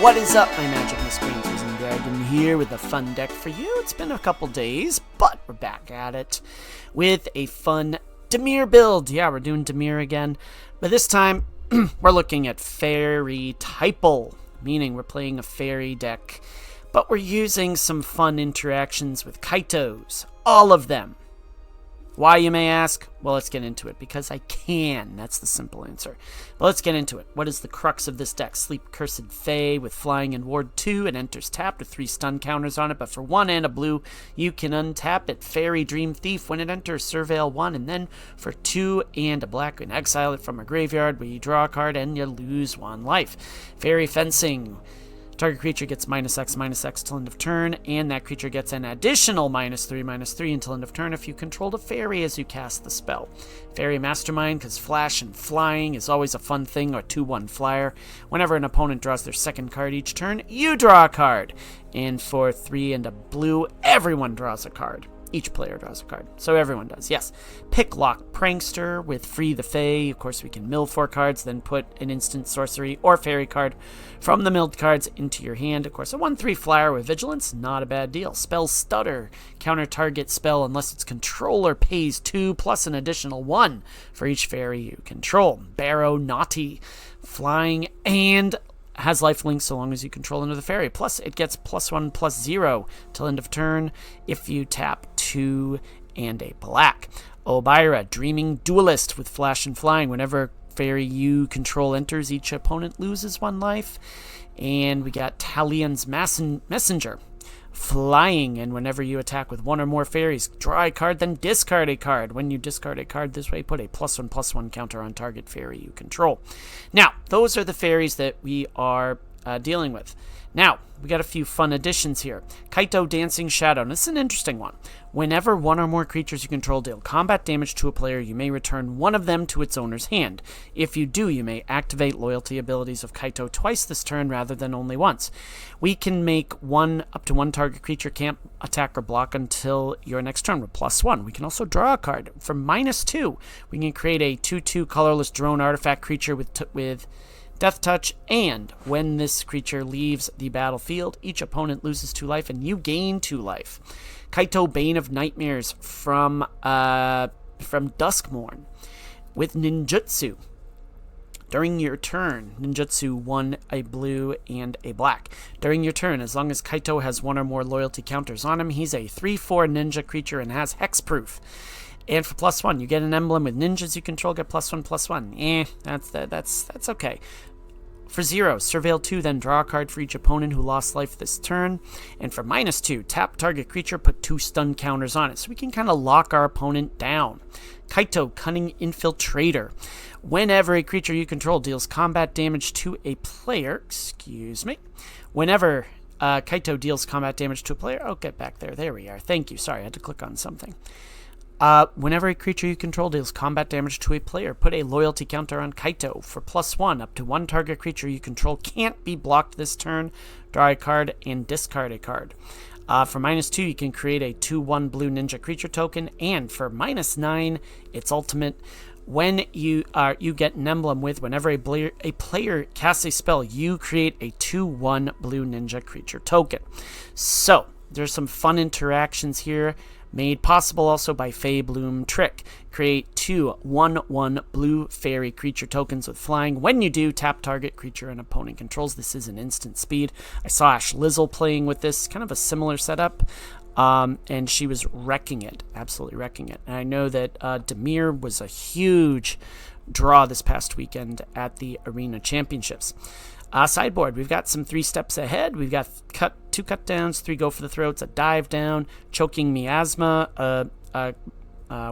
What is up, my Magic Miscreants and Dragon here with a fun deck for you. It's been a couple days, but we're back at it with a fun Dimir build. Yeah, we're doing Dimir again, but this time we're looking at Fairy Typal, meaning we're playing a fairy deck, but we're using some fun interactions with Kaitos, all of them. Why, you may ask? Well, let's get into it. Because I can. That's the simple answer. But let's get into it. What is the crux of this deck? Sleep Cursed Fae with Flying and Ward 2. It enters tapped with 3 stun counters on it, but for 1 and a blue, you can untap it. Fairy Dream Thief. When it enters, Surveil 1, and then for 2 and a black, and exile it from a graveyard where you draw a card and you lose 1 life. Fairy Fencing. Target creature gets -X till end of turn, and that creature gets an additional -3/-3 until end of turn if you controlled a fairy as you cast the spell. Fairy Mastermind, because flash and flying is always a fun thing, or 2/1 flyer. Whenever an opponent draws their second card each turn, you draw a card. And for 3 and a blue, everyone draws a card. Each player draws a card. So everyone does, yes. Pick Lock Prankster with Free the Fae. Of course, we can mill 4 cards, then put an instant sorcery or fairy card from the milled cards into your hand. Of course, a 1/3 flyer with Vigilance, not a bad deal. Spell Stutter. Counter target spell unless its controller pays 2 plus an additional 1 for each fairy you control. Barrow Naughty. Flying and has lifelink so long as you control another fairy. Plus, it gets +1/+0 till end of turn if you tap 2 and a black. Obira, Dreaming Duelist with flash and flying. Whenever fairy you control enters, each opponent loses 1 life. And we got Talian's Messenger. Flying, and whenever you attack with 1 or more fairies, draw a card, then discard a card. When you discard a card this way, put a +1/+1 counter on target fairy you control. Now, those are the fairies that we are dealing with. Now, we got a few fun additions here. Kaito, Dancing Shadow. And this is an interesting one. Whenever 1 or more creatures you control deal combat damage to a player, you may return 1 of them to its owner's hand. If you do, you may activate loyalty abilities of Kaito twice this turn rather than only once. We can make up to one target creature can't attack or block until your next turn with +1. We can also draw a card. For -2, we can create a 2/2 colorless drone artifact creature with Death Touch, and when this creature leaves the battlefield, each opponent loses 2 life and you gain 2 life. Kaito, Bane of Nightmares from Duskmourn with Ninjutsu. During your turn, Ninjutsu 1, a blue, and a black. During your turn, as long as Kaito has 1 or more loyalty counters on him, he's a 3/4 ninja creature and has hexproof. And for +1, you get an emblem with ninjas you control, get +1/+1. That's okay. For 0, Surveil 2, then draw a card for each opponent who lost life this turn. And for -2, tap target creature, put 2 stun counters on it. So we can kind of lock our opponent down. Kaito, Cunning Infiltrator. Whenever a creature you control deals combat damage to a player, whenever Kaito deals combat damage to a player, oh, get back there. There we are. Thank you. Sorry, I had to click on something. Whenever a creature you control deals combat damage to a player, put a loyalty counter on Kaito. For +1, up to 1 target creature you control can't be blocked this turn. Draw a card and discard a card. For -2, you can create a 2/1 blue ninja creature token. And for -9, its ultimate. When you get an emblem with whenever a player casts a spell, you create a 2/1 blue ninja creature token. So, there's some fun interactions here. Made possible also by Fae Bloom Trick. Create 2 1/1 blue fairy creature tokens with flying. When you do, tap target creature an opponent controls. This is an instant speed. I saw Ash Lizzle playing with this, kind of a similar setup, and she was wrecking it, absolutely wrecking it. And I know that Dimir was a huge draw this past weekend at the Arena Championships. Sideboard, we've got some 3 steps ahead. We've got 2 cut downs, 3 go for the throats, a dive down, choking miasma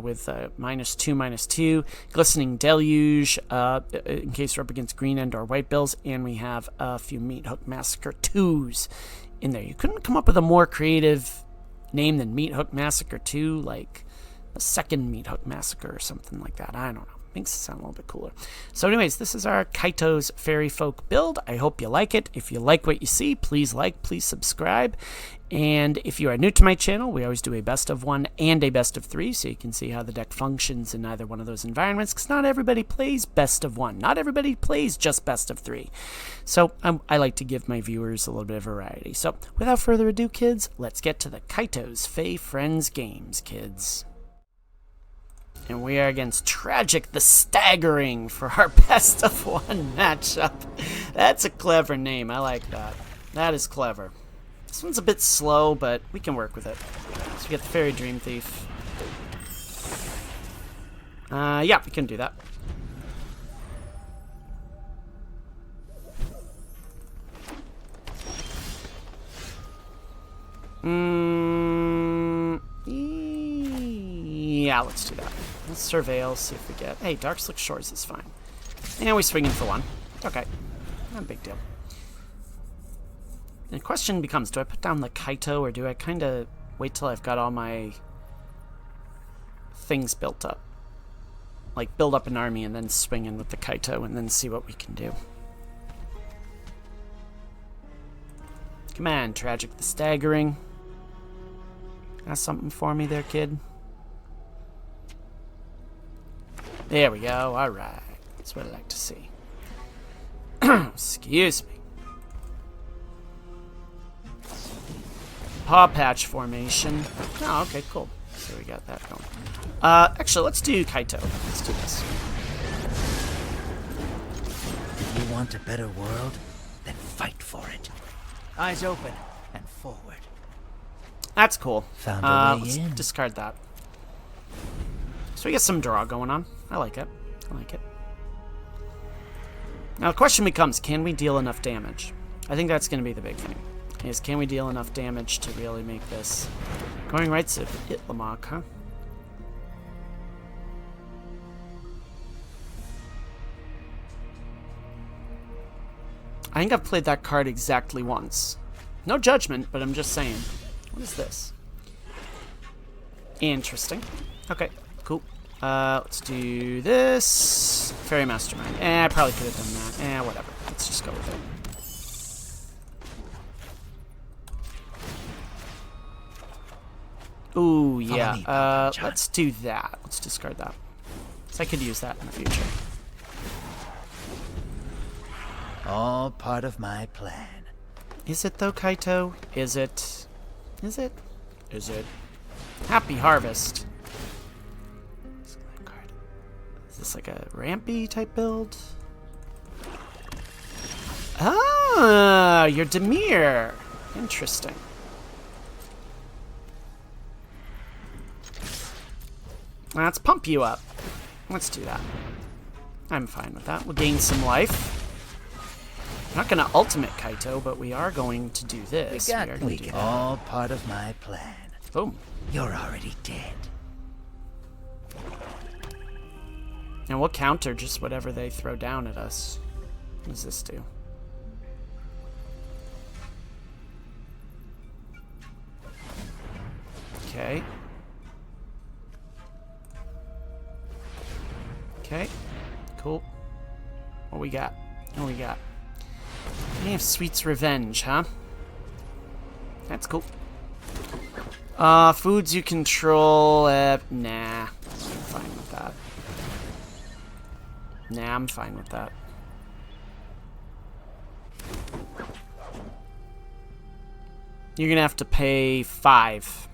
with -2/-2, glistening deluge in case you're up against green and or white bills, and we have a few Meat Hook Massacre 2s in there. You couldn't come up with a more creative name than Meat Hook Massacre 2, like a second Meat Hook Massacre or something like that. I don't know. Makes it sound a little bit cooler. So anyways, this is our Kaito's Fairy Folk build. I hope you like it. If you like what you see, please like, please subscribe. And if you are new to my channel, we always do a best of 1 and a best of 3, so you can see how the deck functions in either one of those environments, because not everybody plays best of 1. Not everybody plays just best of 3. So I like to give my viewers a little bit of variety. So without further ado, kids, let's get to the Kaito's Fae Friends games, kids. And we are against Tragic the Staggering for our best of 1 matchup. That's a clever name. I like that. That is clever. This one's a bit slow, but we can work with it. So we get the Fairy Dream Thief. Yeah, we can do that. Yeah, let's do that. Let's surveil, see if we get... Hey, Dark Slick Shores is fine. And we swing in for 1. Okay. Not a big deal. The question becomes, do I put down the Kaito, or do I kind of wait till I've got all my things built up? Like, build up an army and then swing in with the Kaito and then see what we can do. Come on, Tragic the Staggering. Got something for me there, kid? There we go. All right. That's what I like to see. Excuse me. Paw Patch formation. Oh, okay, cool. So we got that going. Actually, let's do Kaito. Let's do this. You want a better world? Then fight for it. Eyes open and forward. That's cool. Found a way let's in. discard that. So we get some draw going on. I like it. I like it. Now the question becomes, can we deal enough damage? I think that's going to be the big thing. Is can we deal enough damage to really make this... Going right to Itlamok, huh? I think I've played that card exactly once. No judgment, but I'm just saying. What is this? Interesting. Okay, cool. Let's do this. Fairy Mastermind. I probably could have done that. Whatever. Let's just go with it. Ooh, yeah. Let's do that. Let's discard that. So I could use that in the future. All part of my plan. Is it though, Kaito? Is it? Is it? Is it? Happy Harvest. Is this like a rampy type build? Ah, you're Dimir. Interesting. Let's pump you up. Let's do that. I'm fine with that. We'll gain some life. We're not going to ultimate Kaito, but we are going to do this. We are going to do all part of my plan. Boom. You're already dead. And we'll counter just whatever they throw down at us. What does this do? Okay. Okay. Cool. What we got? What we got? We have Sweet's Revenge, huh? That's cool. Foods you control, nah. I'm fine with that. Nah, I'm fine with that. You're gonna have to pay 5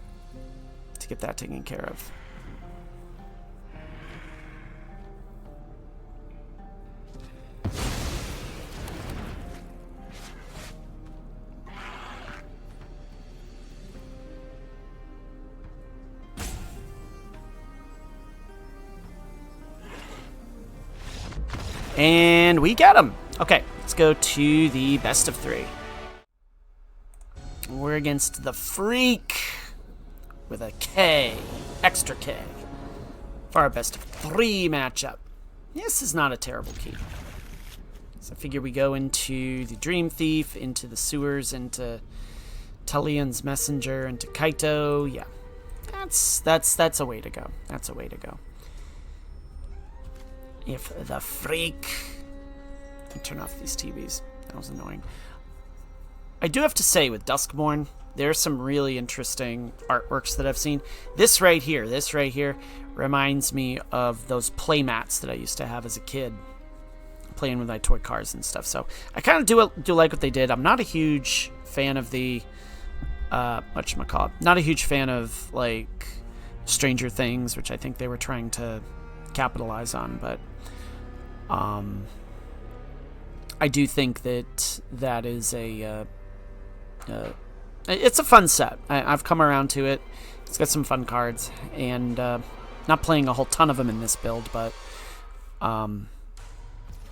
to get that taken care of. And we got him. Okay, let's go to the best of 3. We're against the Freak with a K, extra K, for our best of 3 matchup. This is not a terrible key. So I figure we go into the Dream Thief, into the Sewers, into Tullian's Messenger, into Kaito. Yeah, that's a way to go. That's a way to go. if the freak... Turn off these TVs. That was annoying. I do have to say, with Duskborn, there's some really interesting artworks that I've seen. This right here reminds me of those play mats that I used to have as a kid, playing with my toy cars and stuff. So I kind of do like what they did. I'm not a huge fan of the whatchamacallit. Not a huge fan of like Stranger Things, which I think they were trying to capitalize on, but I do think that is it's a fun set. I've come around to it. It's got some fun cards, and not playing a whole ton of them in this build, but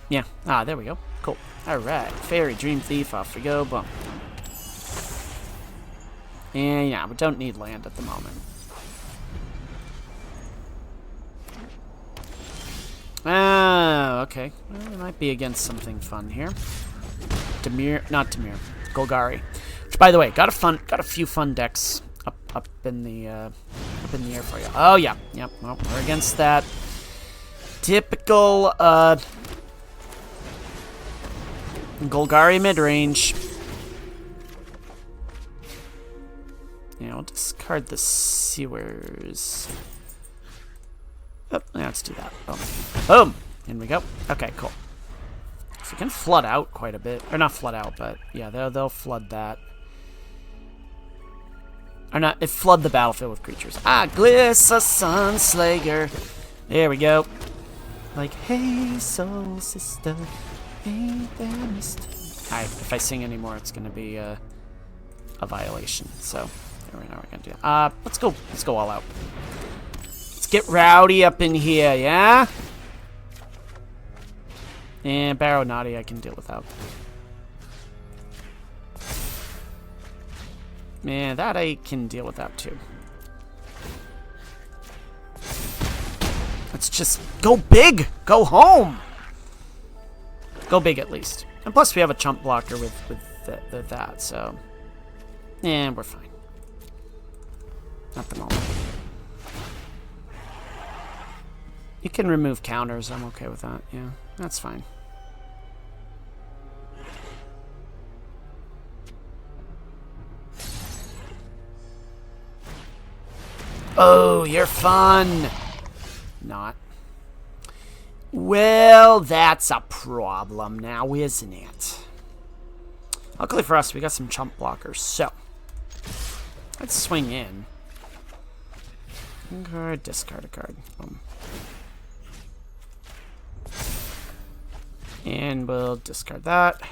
yeah. There we go. Cool. All right, Fairy, Dream Thief, off we go. Boom. And yeah, we don't need land at the moment. Okay. Well, we might be against something fun here. Not Dimir. Golgari. Which, by the way, got a few fun decks up in the air for you. Oh yeah, yep. Well, we're against that typical Golgari midrange. Yeah, we'll discard the sewers. Oh, yeah, let's do that. Boom. Boom! In we go. Okay, cool. So we can flood out quite a bit. Or not flood out, but yeah, they'll flood that. Or not, it flood the battlefield with creatures. Glissa Sunslayer. There we go. Like, hey, soul sister, ain't there mist? Alright, if I sing anymore, it's gonna be a violation. So, there we go, we're gonna do that. Let's go all out. Let's get rowdy up in here, yeah? And Barrow Naughty I can deal without. Man, that I can deal without too. Let's just go big! Go home! Go big at least. And plus we have a chump blocker with that, so... Yeah, we're fine. At the moment. You can remove counters, I'm okay with that, yeah. That's fine. Oh, you're fun! Not. Well, that's a problem now, isn't it? Luckily for us, we got some chump blockers, so... Let's swing in. Card, discard a card. Boom. And we'll discard that.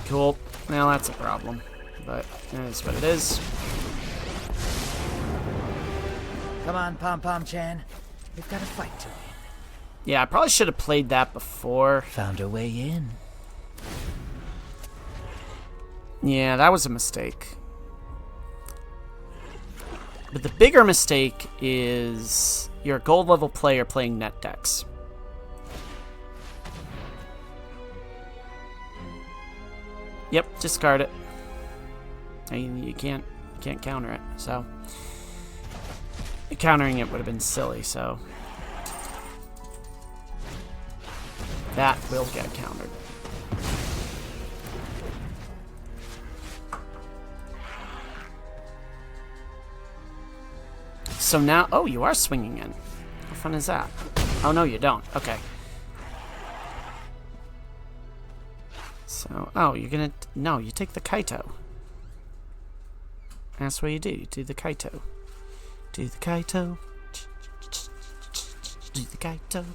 Cool. Now that's a problem, but that is what it is. Come on, Pom Pom Chan. We've got a fight to win. Yeah, I probably should have played that before. Found a way in. Yeah, that was a mistake. But the bigger mistake is you're a gold level player playing NETDECKs. Yep, discard it. I mean, you can't counter it, so countering it would have been silly, so that will get countered. So now, oh, you are swinging in. How fun is that? Oh no, you don't. Okay. So, oh, you're gonna... No, you take the Kaito. That's what you do. You do the Kaito. Do the Kaito. Do the Kaito.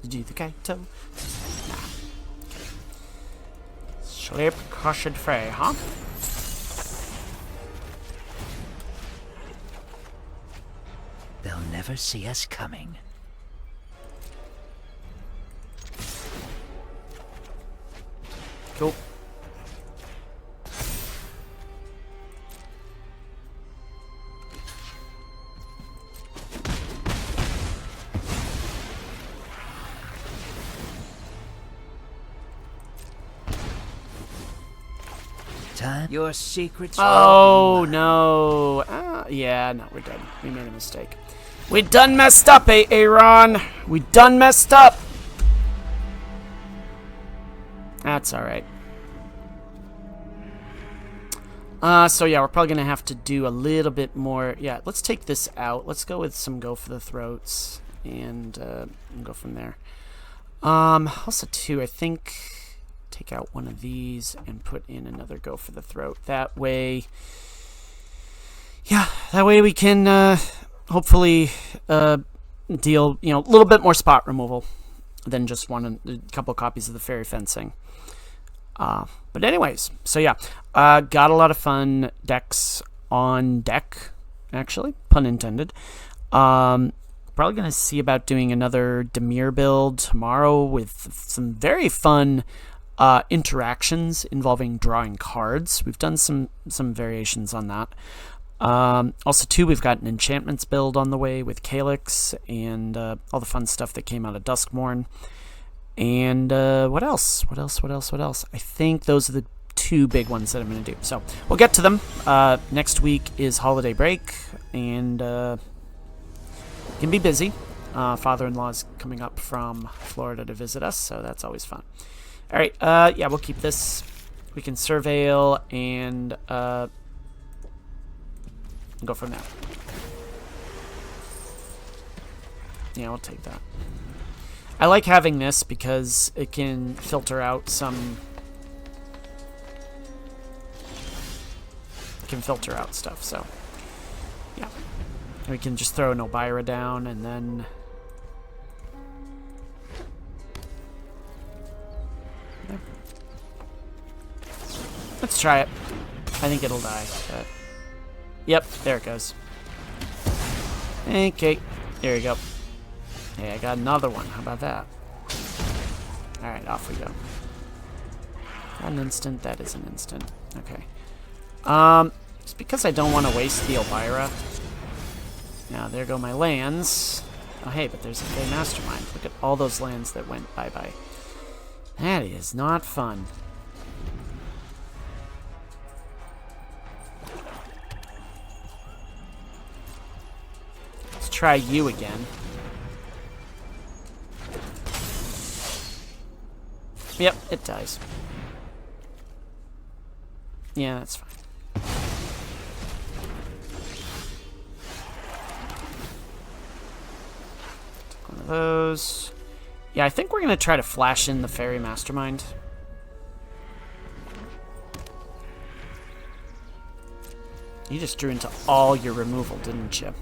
Do the Kaito. Nah. Sleep crushed fray, huh? They'll never see us coming. Cool. time. Your secrets. Oh, no. Yeah, no, we're done. We made a mistake. We done messed up, Aaron. We done messed up. That's alright. So yeah, we're probably going to have to do a little bit more. Yeah, let's take this out. Let's go with some go for the throats and go from there. Also, too, I think take out one of these and put in another go for the throat. That way, yeah, that way we can hopefully deal, a little bit more spot removal than just a couple copies of the Fairy Fencing. But anyways, so yeah, got a lot of fun decks on deck, actually, pun intended. Probably going to see about doing another Dimir build tomorrow with some very fun interactions involving drawing cards. We've done some variations on that. Also, too, we've got an enchantments build on the way with Calyx and all the fun stuff that came out of Duskmourn. And what else? I think those are the two big ones that I'm going to do. So we'll get to them. Next week is holiday break, and can be busy. Father-in-law is coming up from Florida to visit us, so that's always fun. All right, yeah, we'll keep this. We can surveil and go from there. Yeah, we'll take that. I like having this because it can filter out some... It can filter out stuff, so... Yeah. We can just throw an Elvira down and then... There. Let's try it. I think it'll die, but... Yep, there it goes. Okay, there you go. Hey, I got another one. How about that? Alright, off we go. That an instant? That is an instant. Okay. Just because I don't want to waste the Elvira. Now, there go my lands. Oh, hey, but there's a Fey Mastermind. Look at all those lands that went bye-bye. That is not fun. Let's try you again. Yep, it dies. Yeah, that's fine. Take one of those. Yeah, I think we're going to try to flash in the Fairy Mastermind. You just drew into all your removal, didn't you?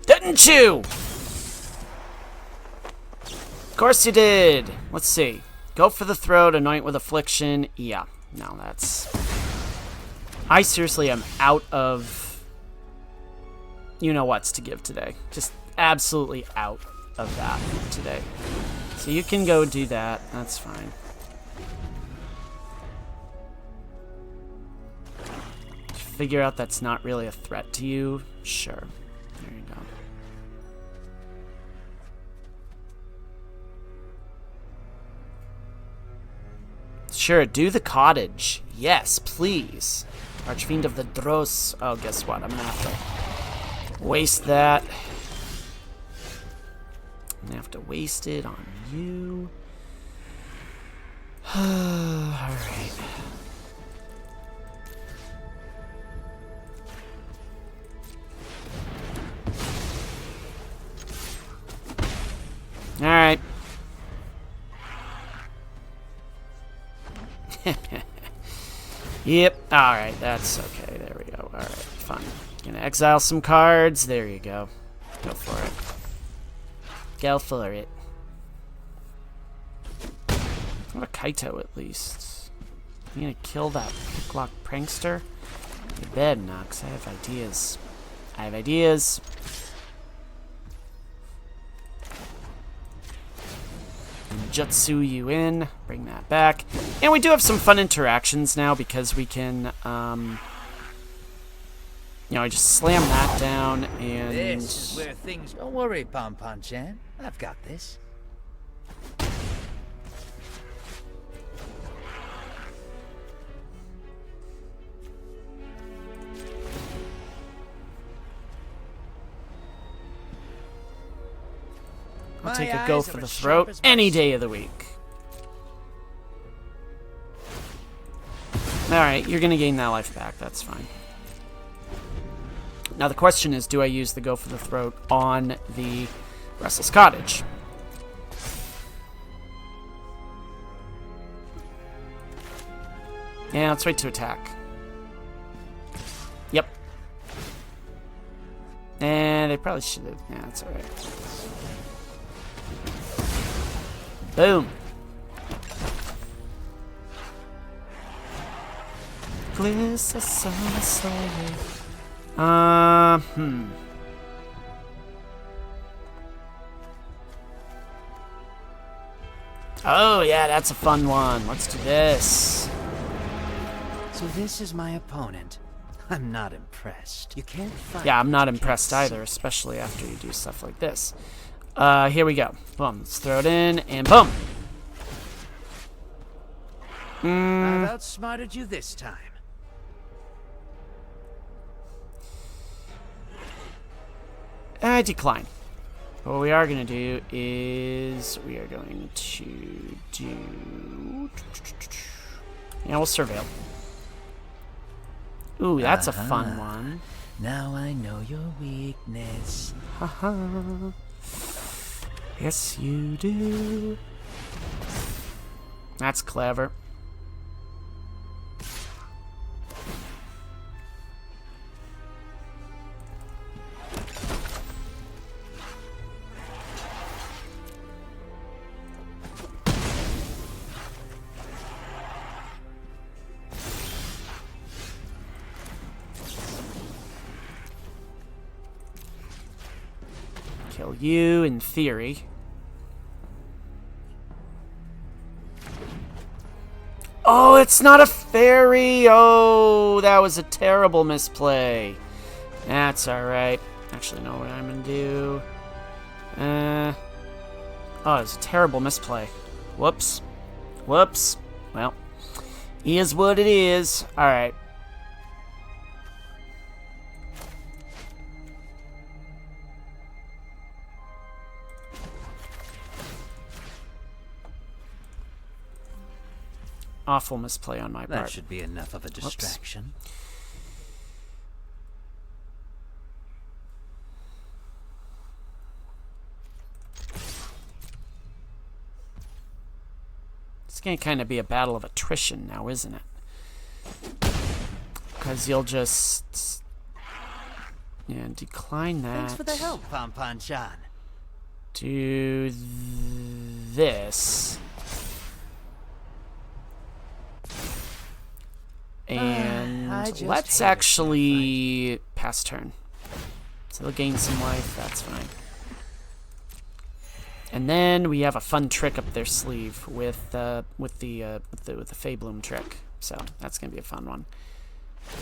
Didn't you? Of course you did. Let's see. Go for the throat, anoint with affliction. Yeah, no, that's... I seriously am out of you-know-whats to give today. Just absolutely out of that today. So you can go do that. That's fine. Figure out that's not really a threat to you. Sure. There you go. Sure, do the cottage. Yes, please. Archfiend of the Dross. Oh, guess what? I'm gonna have to waste that. I'm gonna have to waste it on you. Alright. Alright. Yep. Alright, that's okay. There we go. Alright, fine. Gonna exile some cards. There you go. Go for it. Go for it. What a Kaito, at least. You gonna kill that picklock prankster? You better not, 'cause I have ideas. I have ideas. And jutsu you in. Bring that back. And we do have some fun interactions now because we can, you know, I just slam that down and... This is where things... Don't worry, Pom-Pom-chan. I've got this. I'll take a go for the throat any day of the week. Alright, you're gonna gain that life back. That's fine. Now the question is, do I use the go for the throat on the Restless Cottage? Yeah, let's wait to attack. Yep. And they probably should have. Yeah, that's alright. Boom. Gliss on slowly. Oh, yeah, that's a fun one. Let's do this. So this is my opponent. I'm not impressed. You can't fight. Yeah, I'm not impressed either, especially after you do stuff like this. Here we go. Boom. Let's throw it in, and boom. I've outsmarted you this time. I decline. What we are going to do is we are going to do... Yeah, we'll surveil. Ooh, that's a fun one. Now I know your weakness. Haha. Yes, you do. That's clever. Kill you, in theory. Oh, it's not a fairy! Oh, that was a terrible misplay. That's alright. Actually, know what I'm gonna do. Oh, it was a terrible misplay. Whoops. Whoops. Well, is what it is. Alright. Awful misplay on my part. That should be enough of a distraction. Whoops. It's going to kind of be a battle of attrition now, isn't it? Because you'll just... Yeah, decline that. Thanks for the help, Pom-Pom-chan. Do this. And let's actually pass turn. So they'll gain some life, that's fine. And then we have a fun trick up their sleeve with the Faebloom trick. So that's gonna be a fun one.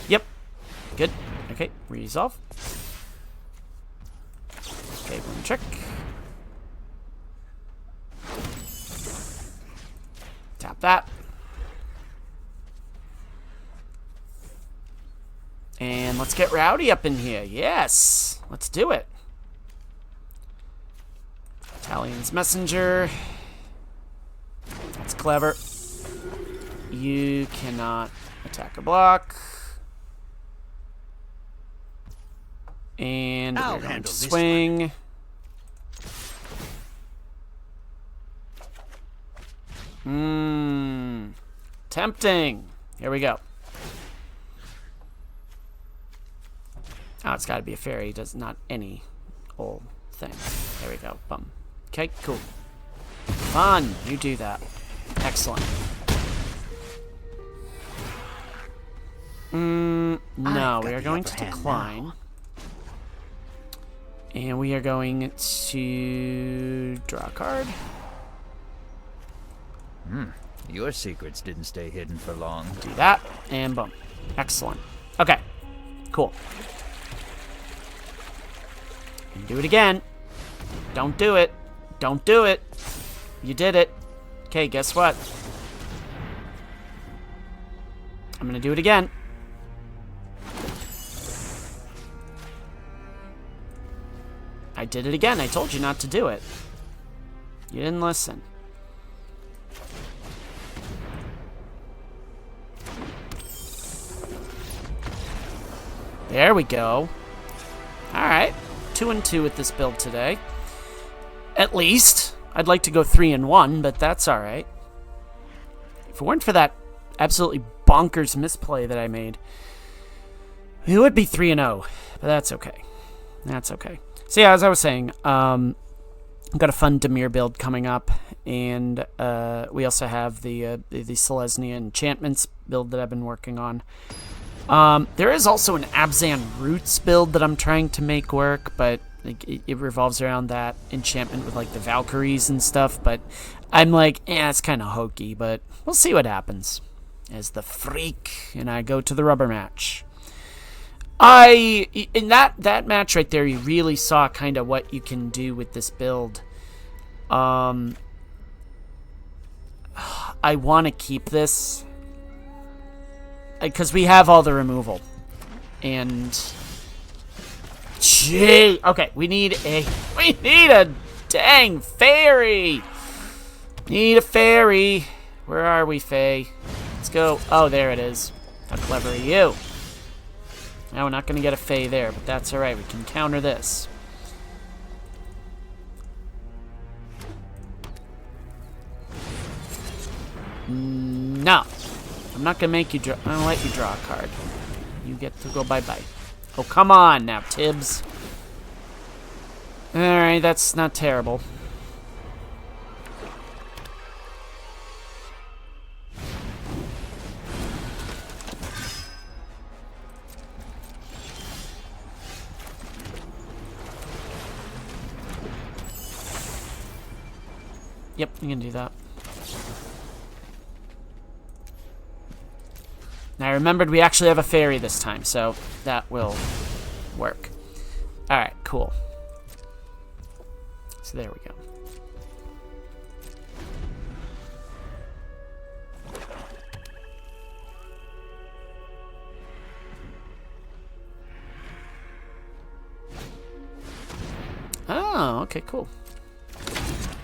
Yep. Good. Okay, resolve. Faebloom trick. Tap that. And let's get rowdy up in here. Yes! Let's do it. Italian's messenger. That's clever. You cannot attack or block. And we're going to swing. Tempting. Here we go. Oh, it's got to be a fairy. Does not any old thing. There we go. Bum. Okay, cool. Fun. You do that. Excellent. No, we are going to decline. And we are going to draw a card. Your secrets didn't stay hidden for long. Do that, and boom. Excellent. Okay, cool. And do it again. Don't do it. Don't do it. You did it. Okay, guess what? I'm gonna do it again. I did it again. I told you not to do it. You didn't listen. There we go. Alright. 2-2 with this build today. At least. I'd like to go 3-1, but that's alright. If it weren't for that absolutely bonkers misplay that I made, it would be 3-0. But that's okay. That's okay. So yeah, as I was saying, I've got a fun Dimir build coming up, and we also have the Selesnya enchantments build that I've been working on. There is also an Abzan Roots build that I'm trying to make work, but like, it revolves around that enchantment with like the Valkyries and stuff, but I'm like, it's kind of hokey, but we'll see what happens as the freak and I go to the rubber match. In that match right there, you really saw kind of what you can do with this build. I want to keep this because we have all the removal, and gee, okay, we need a dang fairy. Need a fairy. Where are we, Faye? Let's go. Oh, there it is. How clever are you? Now we're not going to get a Fae there, but that's alright. We can counter this. No. I'm not going to make you draw. I'm going to let you draw a card. You get to go bye-bye. Oh, come on now, Tibbs. Alright, that's not terrible. Yep, you can do that. Now I remembered we actually have a fairy this time, so that will work. Alright, cool. So there we go. Oh, okay, cool.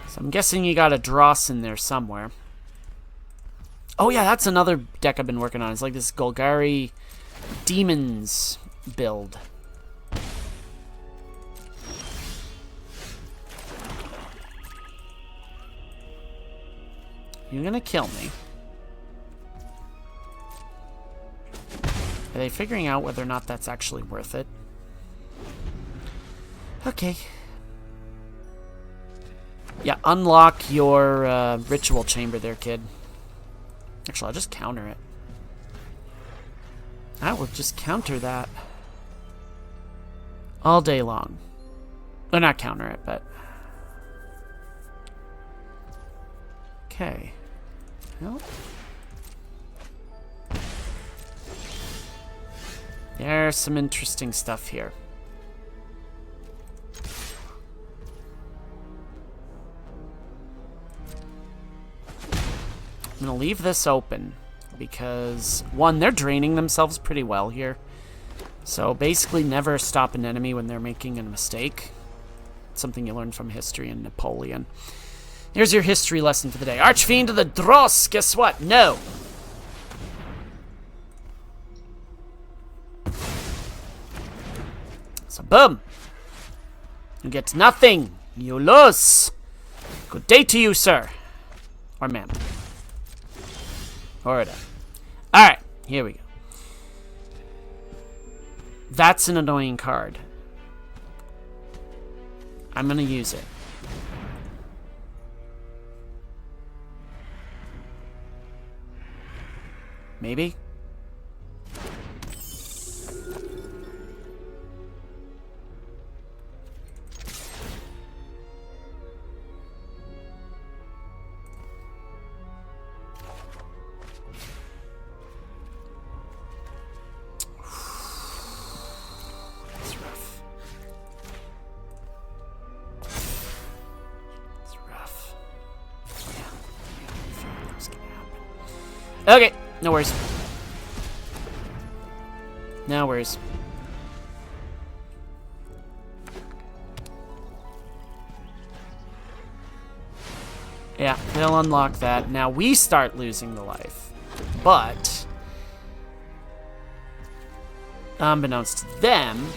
So I'm guessing you got a Dross in there somewhere. Oh yeah, that's another deck I've been working on. It's like this Golgari Demons build. You're gonna kill me. Are they figuring out whether or not that's actually worth it? Okay. Yeah, unlock your ritual chamber there, kid. Actually, I'll just counter it. I will just counter that all day long. Or not counter it, but... Okay. Well... There's some interesting stuff here. I'm going to leave this open because, one, they're draining themselves pretty well here. So basically never stop an enemy when they're making a mistake. It's something you learn from history and Napoleon. Here's your history lesson for the day. Archfiend of the Dross, guess what? No. So boom. You get nothing. You lose. Good day to you, sir. Or ma'am. Or whatever. Alright, here we go. That's an annoying card. I'm gonna use it. Maybe? Okay, no worries. No worries. Yeah, they'll unlock that. Now we start losing the life. But, unbeknownst to them,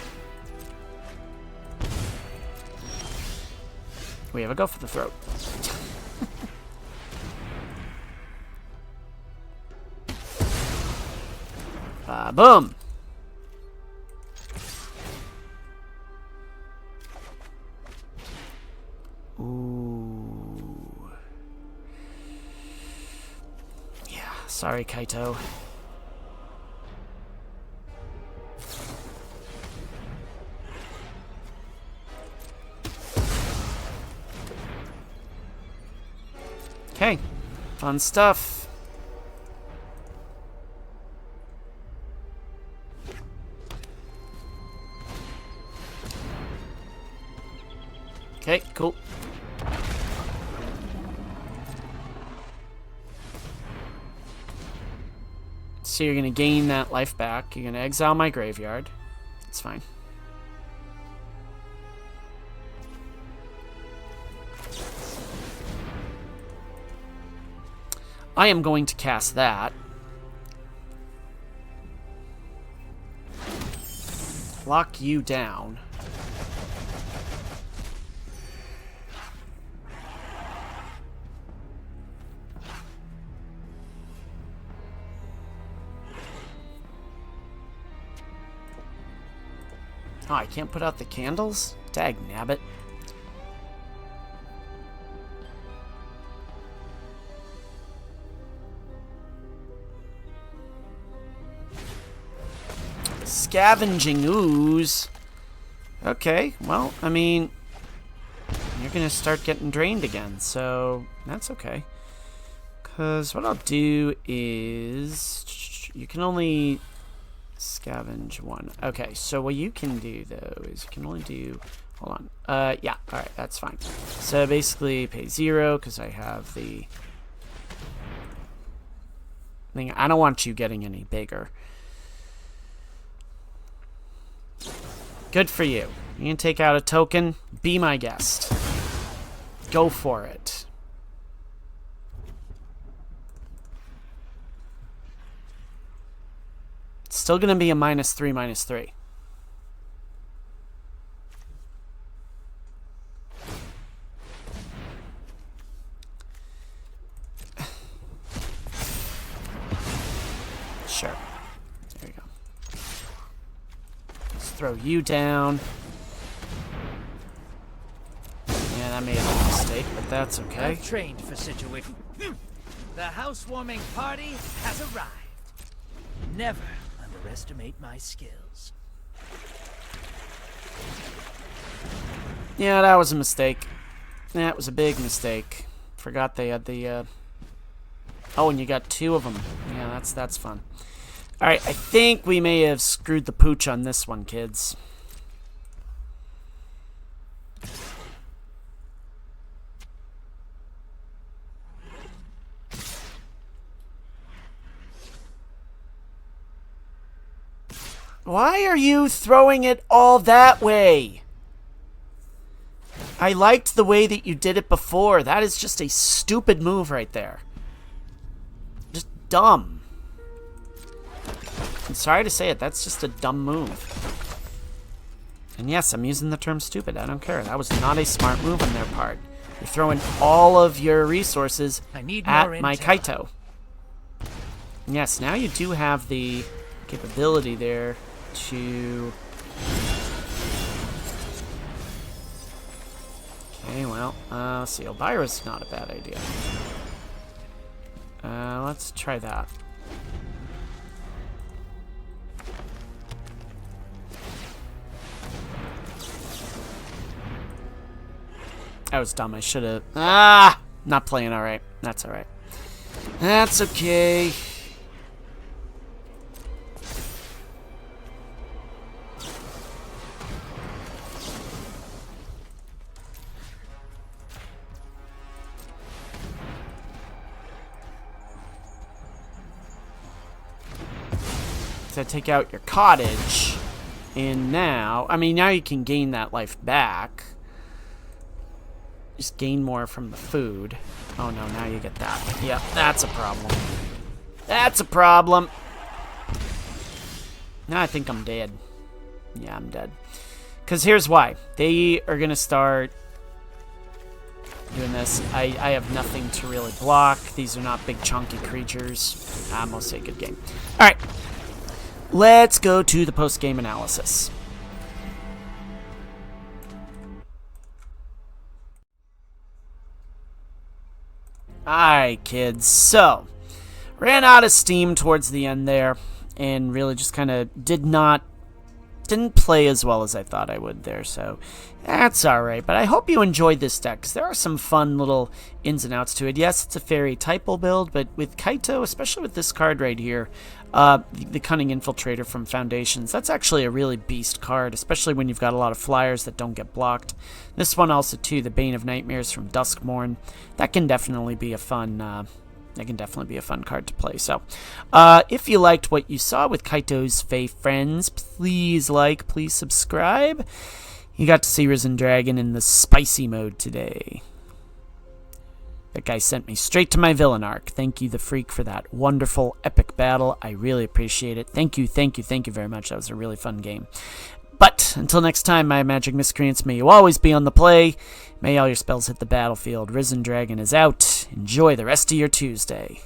we have a go for the throat. Boom! Ooh. Yeah, sorry, Kaito. Okay, fun stuff. Okay, cool. So you're going to gain that life back. You're going to exile my graveyard. It's fine. I am going to cast that. Lock you down. Oh, I can't put out the candles? Dag nabbit. Scavenging ooze. Okay, well, I mean, you're gonna start getting drained again, so that's okay. Because what I'll do is, you can only scavenge one. Okay, so what you can do, though, is you can only do... Hold on. Yeah, alright, that's fine. So basically, pay 0, because I have the thing. I don't want you getting any bigger. Good for you. You can take out a token. Be my guest. Go for it. It's still going to be a -3/-3. Sure. There you go. Let's throw you down. Yeah, that may have been a mistake, but that's okay. I've trained for situations. The housewarming party has arrived. Never underestimate my skills. Yeah, that was a mistake. That was a big mistake. Forgot they had the, Oh, and you got 2 of them. Yeah, that's fun. Alright, I think we may have screwed the pooch on this one, kids. Why are you throwing it all that way? I liked the way that you did it before. That is just a stupid move right there. Just dumb. I'm sorry to say it. That's just a dumb move. And yes, I'm using the term stupid. I don't care. That was not a smart move on their part. You're throwing all of your resources at my Kaito. And yes, now you do have the capability there to... Okay, well, let's see. Elvira's not a bad idea. Let's try that. That was dumb. I should have... Ah! Not playing alright. That's alright. That's okay. To take out your cottage, and now, I mean, now you can gain that life back. Just gain more from the food. Oh no, now you get that. Yep, that's a problem. That's a problem. Now I think I'm dead. Yeah, I'm dead. Because here's why. They are going to start doing this. I have nothing to really block. These are not big chunky creatures. I'm going to say good game. Alright. Let's go to the post-game analysis. Alright, kids. So, ran out of steam towards the end there, and really just kind of didn't play as well as I thought I would there, so that's alright. But I hope you enjoyed this deck, because there are some fun little ins and outs to it. Yes, it's a Fairy Typal build, but with Kaito, especially with this card right here, the Cunning Infiltrator from Foundations, that's actually a really beast card, especially when you've got a lot of flyers that don't get blocked. This one also, too, the Bane of Nightmares from Duskmourn, that can definitely be a fun card to play. So, if you liked what you saw with Kaito's Fae Friends, please like, please subscribe. You got to see Risen Dragon in the spicy mode today. That guy sent me straight to my villain arc. Thank you, the Freak, for that wonderful, epic battle. I really appreciate it. Thank you very much. That was a really fun game. But, until next time, my magic miscreants, may you always be on the play. May all your spells hit the battlefield. Risen Dragon is out. Enjoy the rest of your Tuesday.